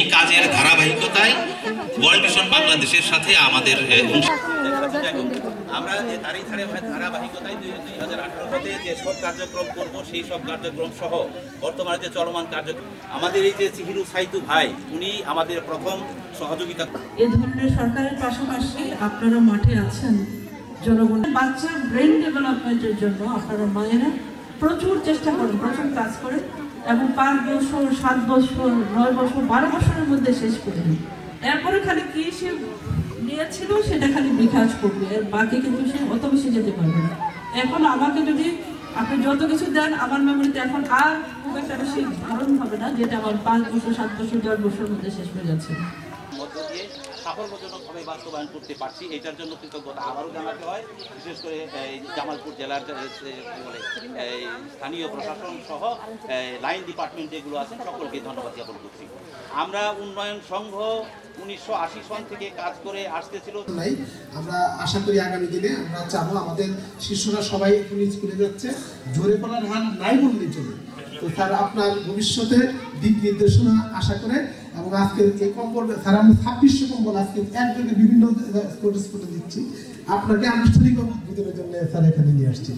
এই কাজের ধারাবাহিকতায় ওয়ার্ল্ড ভিশন বাংলাদেশের সাথে আমাদের আমরা তারই ধারাবাহিকতায় 2018 হতে যে সব কার্যক্রম করব সেই সব কার্যক্রম সহ বর্তমানে যে চলমান কার্যক্রম আমাদের এই যে চিহিরু সাইতু ভাই উনি আমাদের প্রথম সহযোগিতা। এই ধরনের সরকারের পাশাপাশি আপনারা মাঠে আছেন জনগণের বাচ্চার ব্রেন ডেভেলপমেন্টের জন্য আপনারা মায়েরা প্রচুর চেষ্টা করেন, প্রচুর কাজ করেন এবং 5 বছর 7 বছর 9 বছর 12 বছরের মধ্যে শেষ করেন। এরপরে খালি কি সে নিয়েছিল সেটা খালি বিকাশ করবে, এর বাকি কিন্তু সে অত বেশি যেতে পারবে না। এখন আমাকে যদি আপনি যত কিছু দেন আমার মেমোরিতে এখন আর খুব একটা বেশি ধারণ হবে না, যেটা আমার 5 বছর 7 বছর 10 বছরের মধ্যে শেষ হয়ে যাচ্ছে। মধ্য দিয়ে সাফল্যজনকভাবে বাস্তবায়ন করতে পারছি, এটার জন্য কৃতজ্ঞতা আবারও জানাতে হয়। বিশেষ করে জামালপুর জেলার স্থানীয় প্রশাসন সহ লাইন ডিপার্টমেন্ট যেগুলো আছেন সকলকে ধন্যবাদ জ্ঞাপন করছি। আমরা উন্নয়ন সংঘ 1980 সন থেকে কাজ করে আসতেছিল। আমরা আশা করি আগামী দিনে আমরা চাবো আমাদের শিশুরা সবাই এখন স্কুলে যাচ্ছে, ঝরে পড়ার হার নাই বললেই চলে। তো স্যার আপনার ভবিষ্যতে দিক নির্দেশনা আশা করে এবং আজকের এই কম্বল স্যার আমরা 2600 কম্বল আজকে একযোগে বিভিন্ন স্পটে দিচ্ছি, আপনাকে আনুষ্ঠানিকভাবে উদ্বোধনের জন্য স্যার এখানে নিয়ে আসছি।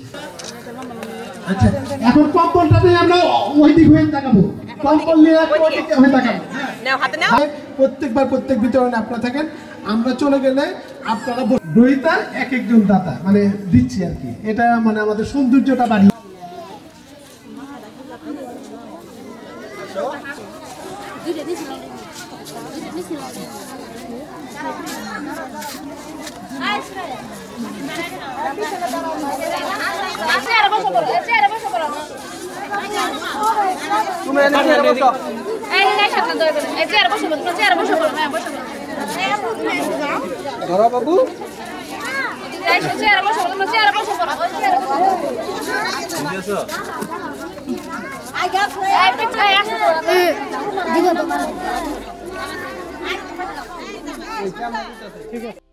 আচ্ছা, এখন কম্বলটা নিয়ে আমরা ওই দিক হয়ে তাকাবো, কম্বল নিয়ে ওই দিকে হয়ে তাকাবো। প্রত্যেকবার প্রত্যেক বিতরণে আপনারা থাকেন, আমরা চলে গেলে আপনারা গ্রহীতার এক একজন দাতা মানে দিচ্ছি আর কি, এটা মানে আমাদের সৌন্দর্যটা বাড়িয়ে। বাবু ঠিক আছে।